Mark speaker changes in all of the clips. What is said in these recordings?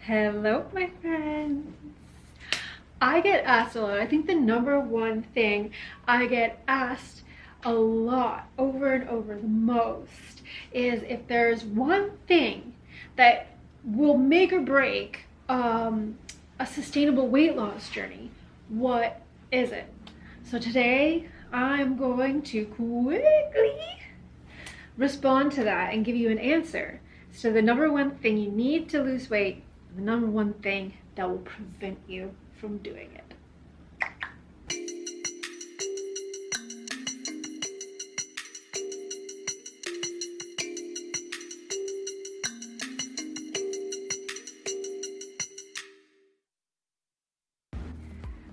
Speaker 1: Hello, my friends. I get asked a lot. I think the number one thing I get asked a lot, over and over, the most, is if there's one thing that will make or break a sustainable weight loss journey, what is it? So today I'm going to quickly respond to that and give you an answer. So the number one thing you need to lose weight, the number one thing that will prevent you from doing it.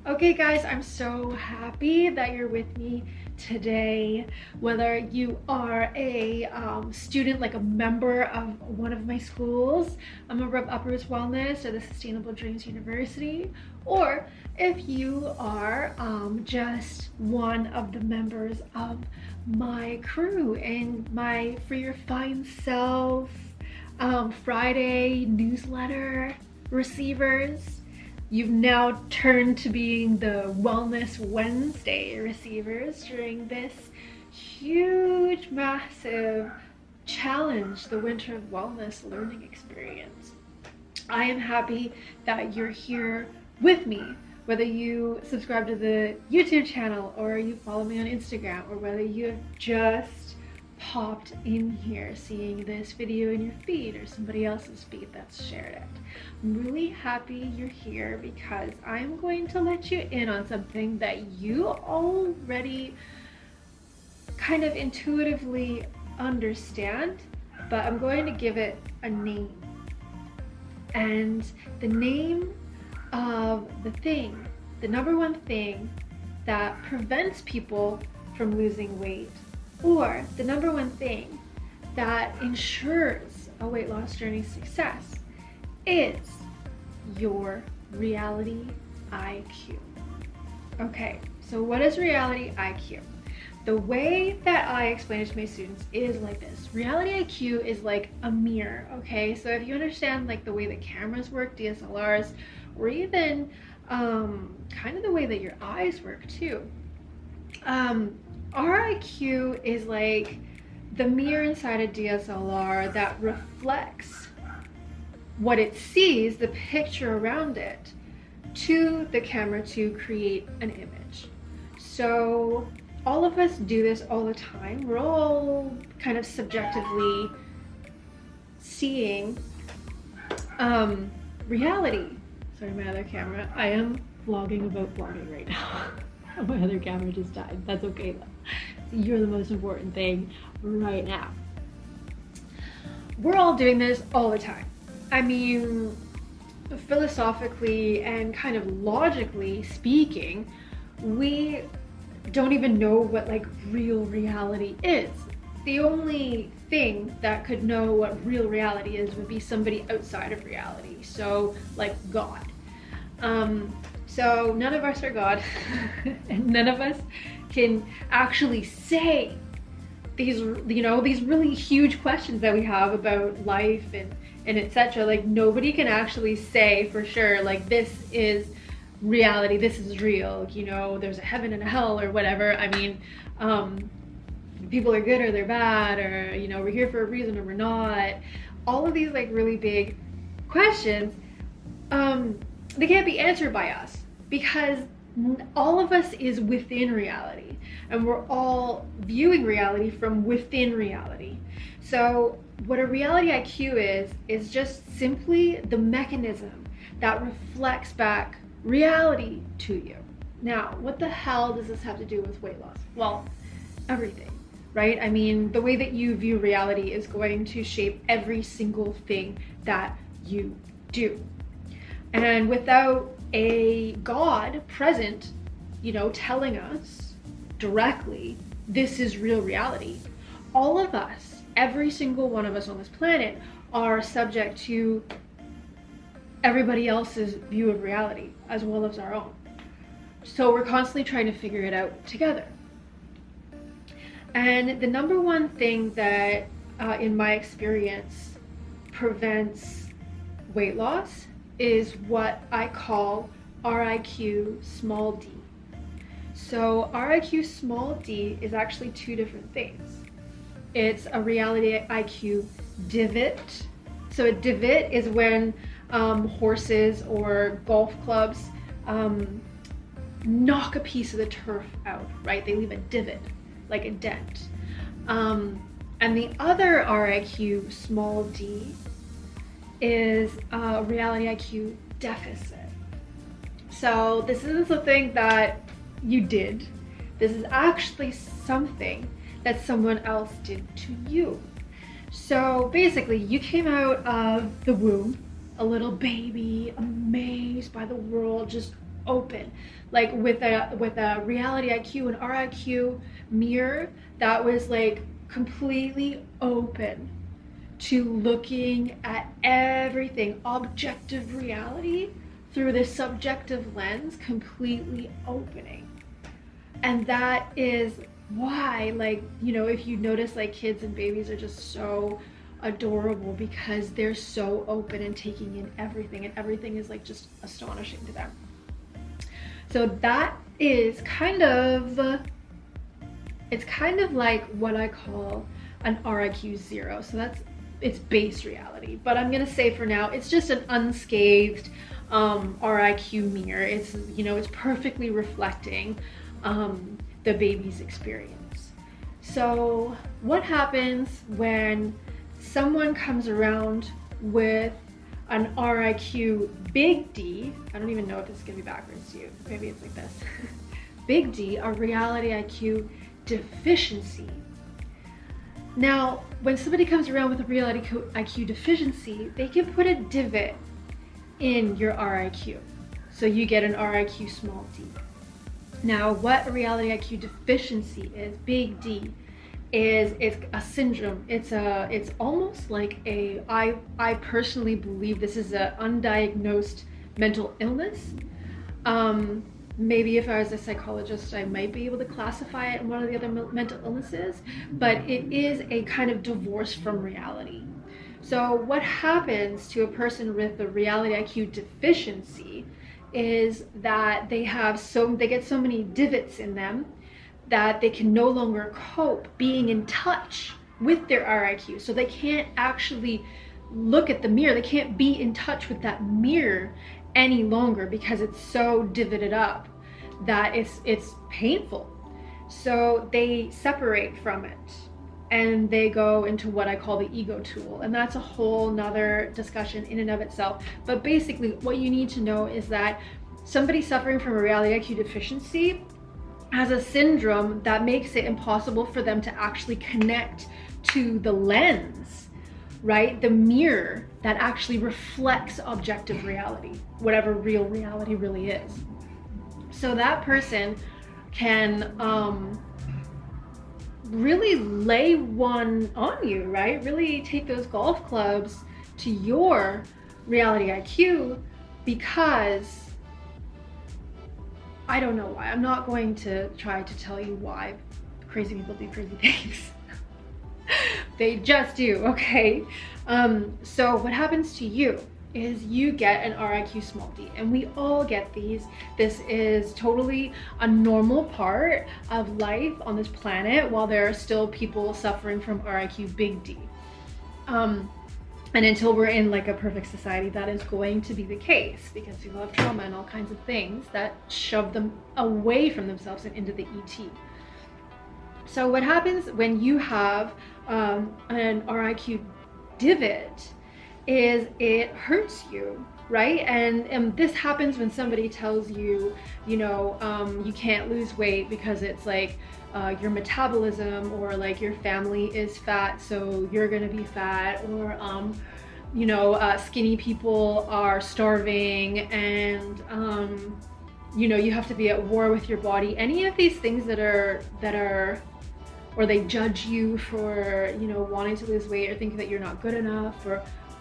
Speaker 1: Okay guys, I'm so happy that you're with me today. Whether you are a student, like a member of one of my schools, a member of Uproots Wellness or the Sustainable Dreams University, or if you are just one of the members of my crew and my For Your Fine Self Friday newsletter receivers. You've now turned to being the Wellness Wednesday receivers during this huge, massive challenge, the Winter of Wellness learning experience. I am happy that you're here with me, whether you subscribe to the YouTube channel or you follow me on Instagram, or whether you have just popped in here seeing this video in your feed or somebody else's feed that's shared it. I'm really happy you're here because I'm going to let you in on something that you already kind of intuitively understand, but I'm going to give it a name. And the name of the thing, the number one thing that prevents people from losing weight, or the number one thing that ensures a weight loss journey success, is your reality IQ. Okay, so what is reality IQ? The way that I explain it to my students is like this. Reality IQ is like a mirror, okay? So if you understand like the way that cameras work, DSLRs, or even kind of the way that your eyes work too. Our IQ is like the mirror inside a DSLR that reflects what it sees, the picture around it, to the camera to create an image. So all of us do this all the time. We're all kind of subjectively seeing reality. Sorry, my other camera. I am vlogging about vlogging right now. My other camera just died. That's okay though. You're the most important thing right now. We're all doing this all the time. I mean, philosophically and kind of logically speaking, we don't even know what like real reality is. The only thing that could know what real reality is would be somebody outside of reality. So like God. So none of us are God, and none of us can actually say these, these really huge questions that we have about life and etc. Like nobody can actually say for sure, like this is reality, this is real, there's a heaven and a hell or whatever. I mean, people are good or they're bad, or, we're here for a reason or we're not. All of these like really big questions, they can't be answered by us because all of us is within reality and we're all viewing reality from within reality. So what a reality IQ is just simply the mechanism that reflects back reality to you. Now, what the hell does this have to do with weight loss? Well, everything, right? I mean, the way that you view reality is going to shape every single thing that you do. And without a God present, telling us directly, this is real reality, all of us, every single one of us on this planet, are subject to everybody else's view of reality as well as our own. So we're constantly trying to figure it out together. And the number one thing that, in my experience, prevents weight loss is what I call RIQ small d. So RIQ small d is actually two different things. It's a reality IQ divot. So a divot is when horses or golf clubs knock a piece of the turf out, right? They leave a divot, like a dent. And the other RIQ small d is a reality IQ deficit. So this isn't something that you did. This is actually something that someone else did to you. So basically, you came out of the womb, a little baby, amazed by the world, just open, like with a reality IQ, an RIQ mirror that was like completely open to looking at everything, objective reality through this subjective lens, completely opening. And that is why, like, you know, if you notice, like, kids and babies are just so adorable because they're so open and taking in everything, and everything is like just astonishing to them. So that is kind of, it's kind of like what I call an RIQ 0. So that's its base reality. But I'm gonna say for now, it's just an unscathed RIQ mirror. It's, you know, it's perfectly reflecting the baby's experience. So what happens when someone comes around with an RIQ big D? I don't even know if this is gonna be backwards to you. Maybe it's like this. Big D, a reality IQ deficiency. Now, when somebody comes around with a reality IQ deficiency, they can put a divot in your RIQ. So you get an RIQ small d. Now, what a reality IQ deficiency is, big D, is it's a syndrome. It's almost like I personally believe this is an undiagnosed mental illness. Maybe if I was a psychologist, I might be able to classify it in one of the other mental illnesses, but it is a kind of divorce from reality. So what happens to a person with a reality IQ deficiency is that they get so many divots in them that they can no longer cope being in touch with their RIQ. So they can't actually look at the mirror. They can't be in touch with that mirror any longer because it's so divoted up that it's painful. So they separate from it and they go into what I call the ego tool, and that's a whole nother discussion in and of itself. But basically what you need to know is that somebody suffering from a reality IQ deficiency has a syndrome that makes it impossible for them to actually connect to the lens, right? The mirror that actually reflects objective reality, whatever real reality really is. So that person can really lay one on you, right? Really take those golf clubs to your reality IQ, because I don't know why. I'm not going to try to tell you why crazy people do crazy things. They just do, okay? So what happens to you is you get an RIQ small d, and we all get these. This is totally a normal part of life on this planet while there are still people suffering from RIQ big D. And until we're in like a perfect society, that is going to be the case, because people have trauma and all kinds of things that shove them away from themselves and into the ET. So what happens when you have an RIQ divot is it hurts you, right? And this happens when somebody tells you, you know, you can't lose weight because it's like your metabolism, or like your family is fat, so you're gonna be fat, or you know, skinny people are starving, and you know, you have to be at war with your body. Any of these things that are, or they judge you for, you know, wanting to lose weight or thinking that you're not good enough,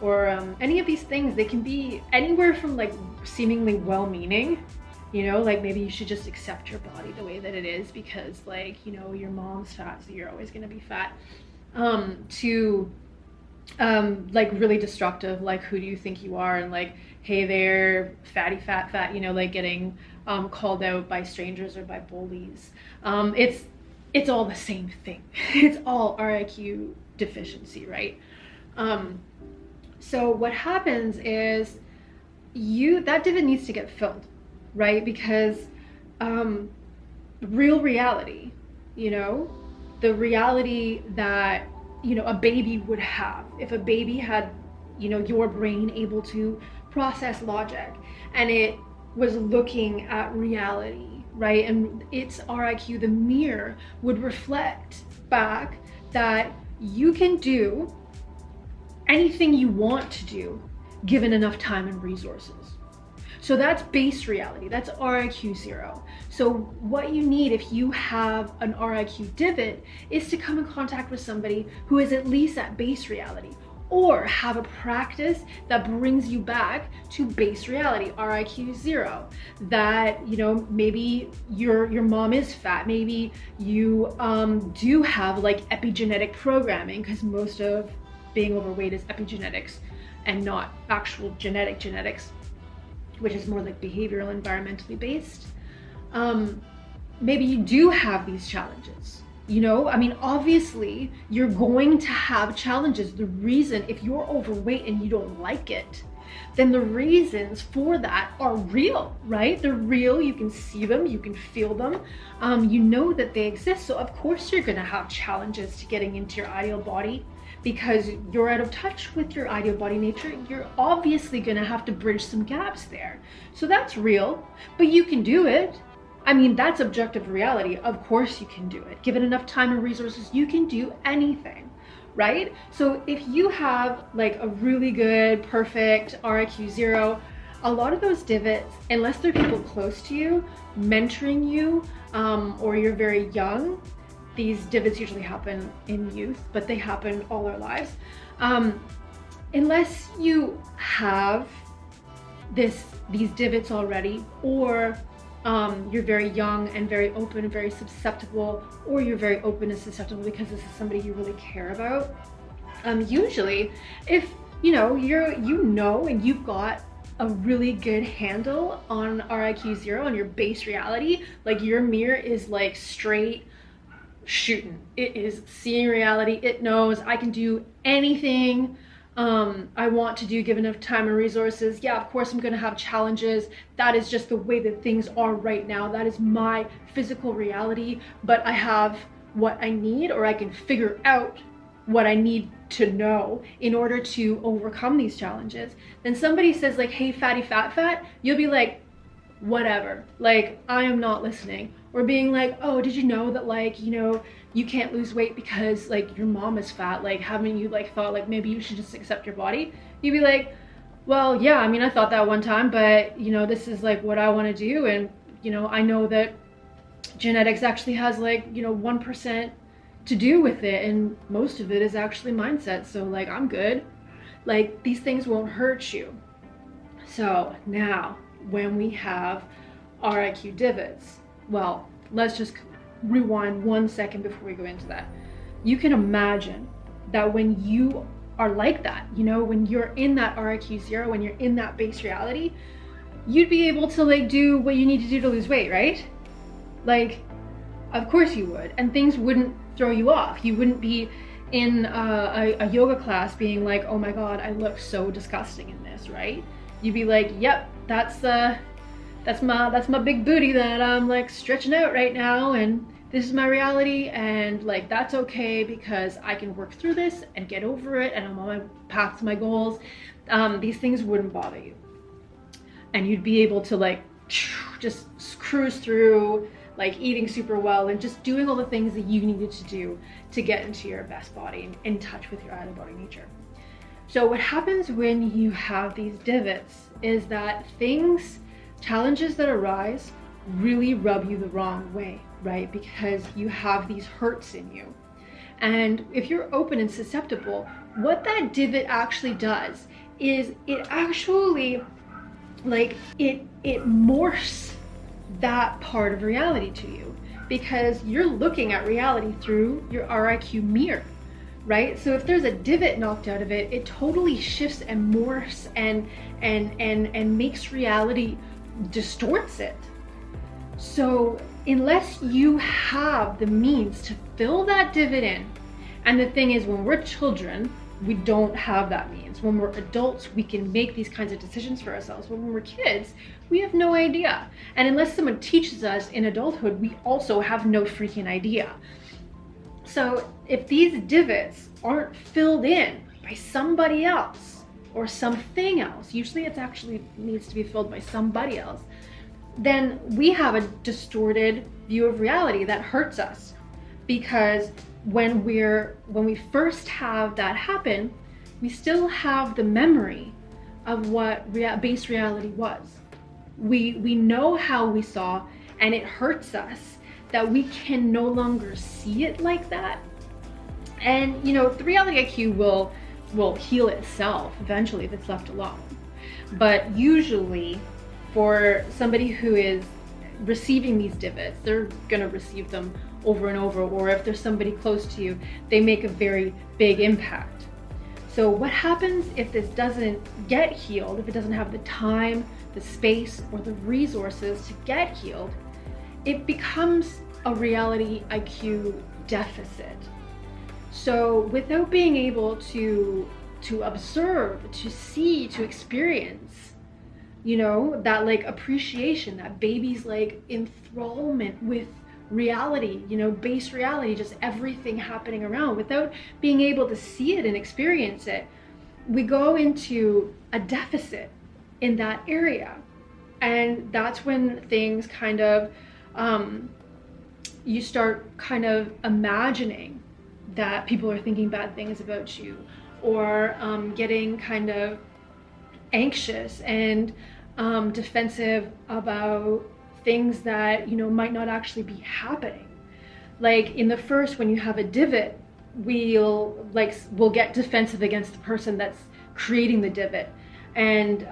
Speaker 1: or any of these things, they can be anywhere from like seemingly well-meaning, you know, like maybe you should just accept your body the way that it is because, like, you know, your mom's fat, so you're always gonna be fat, to like really destructive, like, who do you think you are, and like, hey there, fatty, fat, you know, like getting called out by strangers or by bullies. It's all the same thing. It's all RIQ deficiency, right? So what happens is that divot needs to get filled, right? Because real reality, you know, the reality that, you know, a baby would have, if a baby had, you know, your brain able to process logic and it was looking at reality, right? And its RIQ, the mirror, would reflect back that you can do anything you want to do given enough time and resources. So that's base reality, that's RIQ 0. So what you need if you have an RIQ divot is to come in contact with somebody who is at least at base reality, or have a practice that brings you back to base reality, RIQ 0. That, you know, maybe your mom is fat, maybe you do have like epigenetic programming, because most of being overweight is epigenetics and not actual genetics, which is more like behavioral, environmentally based. Maybe you do have these challenges. You know, I mean, obviously you're going to have challenges. The reason, if you're overweight and you don't like it, then the reasons for that are real, right? They're real, you can see them, you can feel them, you know that they exist. So of course you're gonna have challenges to getting into your ideal body, because you're out of touch with your ideal body nature. You're obviously gonna have to bridge some gaps there. So that's real, but you can do it. I mean, that's objective reality. Of course you can do it. Given enough time and resources, you can do anything, right? So if you have like a really good, perfect RIQ 0, a lot of those divots, unless they're people close to you, mentoring you, or you're very young, these divots usually happen in youth, but they happen all our lives. Unless you have these divots already, or you're very young and very open and very susceptible, or you're very open and susceptible because this is somebody you really care about. Usually, if you know and you've got a really good handle on RIQ 0, on your base reality, like your mirror is like straight shooting. It is seeing reality. It knows I can do anything I want to do given enough time and resources. Yeah, of course I'm gonna have challenges. That is just the way that things are right now. That is my physical reality, but I have what I need, or I can figure out what I need to know in order to overcome these challenges. Then somebody says like, hey, fatty, fat, you'll be like, whatever, like I am not listening. Or being like, oh, did you know that, like, you know, you can't lose weight because like your mom is fat, like haven't you like thought like maybe you should just accept your body? You'd be like, well, yeah, I mean, I thought that one time, but you know, this is like what I want to do, and you know, I know that genetics actually has like, you know, 1% to do with it, and most of it is actually mindset, so like I'm good. Like these things won't hurt you. So now when we have RIQ divots, well, let's just rewind 1 second before we go into that. You can imagine that when you are like that, you know, when you're in that RIQ 0, when you're in that base reality, you'd be able to like do what you need to do to lose weight, right? Like, of course you would, and things wouldn't throw you off. You wouldn't be in a yoga class being like, oh my God, I look so disgusting in this, right? You'd be like, yep, that's my big booty that I'm like stretching out right now, and this is my reality, and like that's okay because I can work through this and get over it, and I'm on my path to my goals. These things wouldn't bother you, and you'd be able to like just cruise through, like eating super well and just doing all the things that you needed to do to get into your best body and in touch with your ideal body nature. So what happens when you have these divots is that challenges that arise really rub you the wrong way, right? Because you have these hurts in you. And if you're open and susceptible, what that divot actually does is it actually, like, it morphs that part of reality to you, because you're looking at reality through your RIQ mirror, right? So if there's a divot knocked out of it, it totally shifts and morphs and makes reality, distorts it. So unless you have the means to fill that divot in, and the thing is, when we're children, we don't have that means. When we're adults, we can make these kinds of decisions for ourselves. But when we're kids, we have no idea. And unless someone teaches us in adulthood, we also have no freaking idea. So if these divots aren't filled in by somebody else or something else, usually it actually needs to be filled by somebody else, then we have a distorted view of reality that hurts us. Because when we first have that happen, we still have the memory of what base reality was. We know how we saw, and it hurts us that we can no longer see it like that. And the reality IQ will heal itself eventually if it's left alone. But usually for somebody who is receiving these divots, they're gonna receive them over and over, or if there's somebody close to you, they make a very big impact. So what happens if this doesn't get healed, if it doesn't have the time, the space, or the resources to get healed? It becomes a reality IQ deficit. So without being able to observe, to see, to experience, that like appreciation, that baby's like enthrallment with reality, base reality, just everything happening around, without being able to see it and experience it, we go into a deficit in that area. And that's when things kind of, you start kind of imagining that people are thinking bad things about you, or getting kind of anxious and defensive about things that might not actually be happening. Like in the first, when you have a divot, we'll get defensive against the person that's creating the divot, and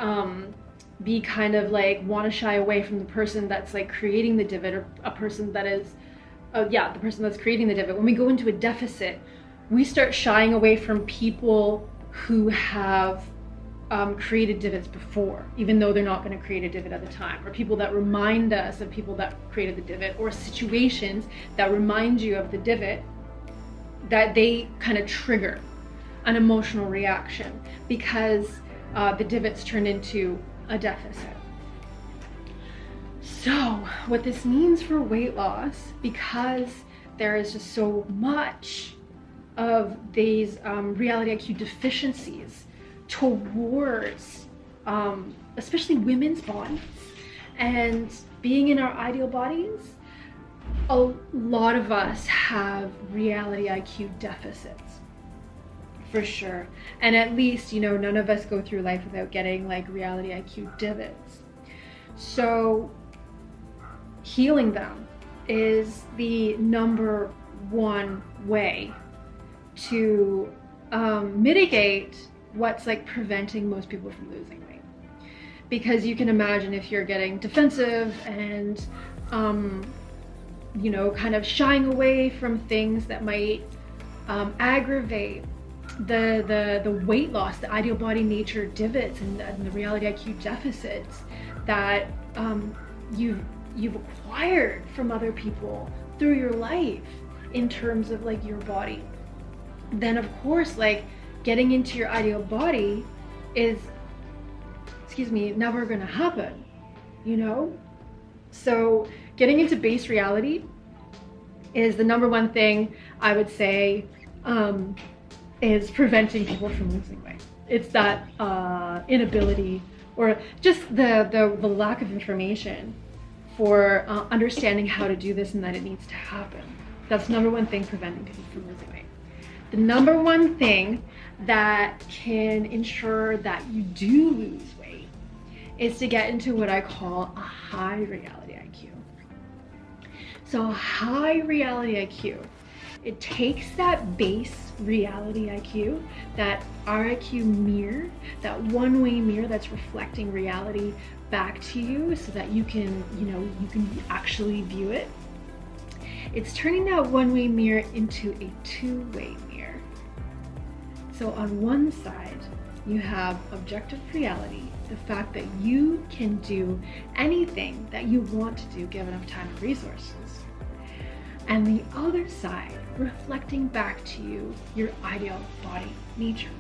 Speaker 1: be kind of like want to shy away from the person that's like creating the divot, or a person that is the person that's creating the divot. When we go into a deficit, we start shying away from people who have created divots before, even though they're not going to create a divot at the time, or people that remind us of people that created the divot, or situations that remind you of the divot, that they kind of trigger an emotional reaction because the divot's turned into a deficit. So what this means for weight loss, because there is just so much of these reality IQ deficiencies towards especially women's bodies and being in our ideal bodies, a lot of us have reality IQ deficits, for sure. And at least, none of us go through life without getting like reality IQ divots. So healing them is the number one way to mitigate what's like preventing most people from losing weight. Because you can imagine if you're getting defensive and kind of shying away from things that might aggravate the weight loss, the ideal body nature divots, and the reality IQ deficits that you've acquired from other people through your life in terms of like your body, then of course like getting into your ideal body is, never gonna happen, So getting into base reality is the number one thing I would say is preventing people from losing weight. It's that inability, or just the lack of information for understanding how to do this and that it needs to happen. That's number one thing preventing people from losing weight. The number one thing that can ensure that you do lose weight is to get into what I call a high reality IQ. So a high reality IQ, it takes that base reality IQ, that RIQ mirror, that one-way mirror that's reflecting reality back to you so that you can actually view it. It's turning that one-way mirror into a two-way mirror. So on one side, you have objective reality, the fact that you can do anything that you want to do given enough time and resources. And the other side, reflecting back to you your ideal body nature.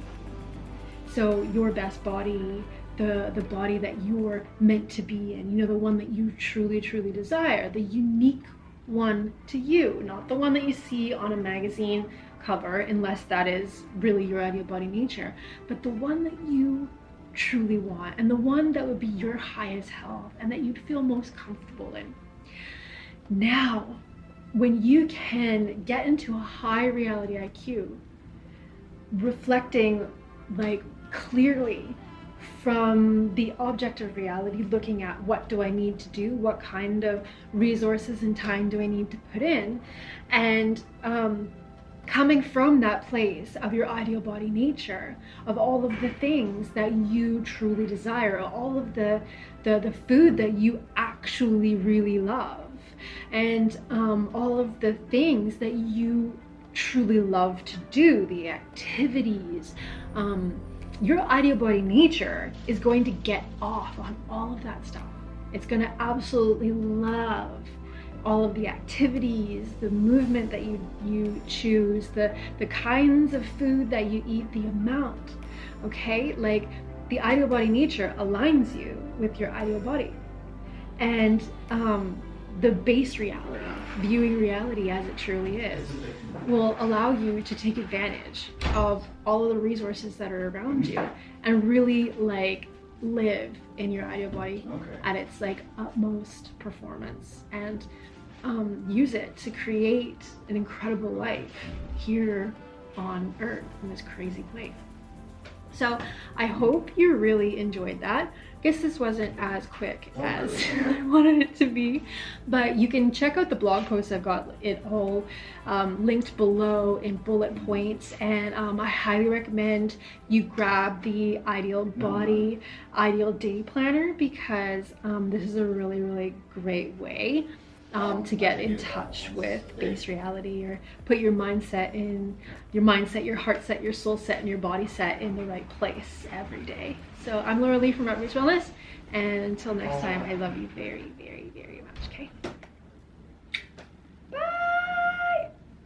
Speaker 1: So your best body, the body that you're meant to be in, you know, the one that you truly, truly desire, the unique one to you, not the one that you see on a magazine cover, unless that is really your ideal body nature, but the one that you truly want, and the one that would be your highest health and that you'd feel most comfortable in. Now, when you can get into a high reality IQ, reflecting like clearly from the objective reality, looking at what do I need to do, what kind of resources and time do I need to put in, and coming from that place of your ideal body nature, of all of the things that you truly desire, all of the food that you actually really love, and all of the things that you truly love to do, the activities, your ideal body nature is going to get off on all of that stuff. It's going to absolutely love all of the activities, the movement that you choose, the kinds of food that you eat, the amount, okay? Like, the ideal body nature aligns you with your ideal body. And the base reality, viewing reality as it truly is, will allow you to take advantage of all of the resources that are around you and really like live in your ideal body at its like utmost performance, and use it to create an incredible life here on Earth in this crazy place. So I hope you really enjoyed that. I guess this wasn't as quick as I wanted it to be, but you can check out the blog post. I've got it all linked below in bullet points, and I highly recommend you grab the Ideal Body, Ideal Day Planner, because this is a really, really great way to get in touch with base reality, or put your mindset, your heart set, your soul set, and your body set in the right place every day. So I'm Laura Lee from Art Roots Wellness, and until next time, I love you very, very, very much, okay?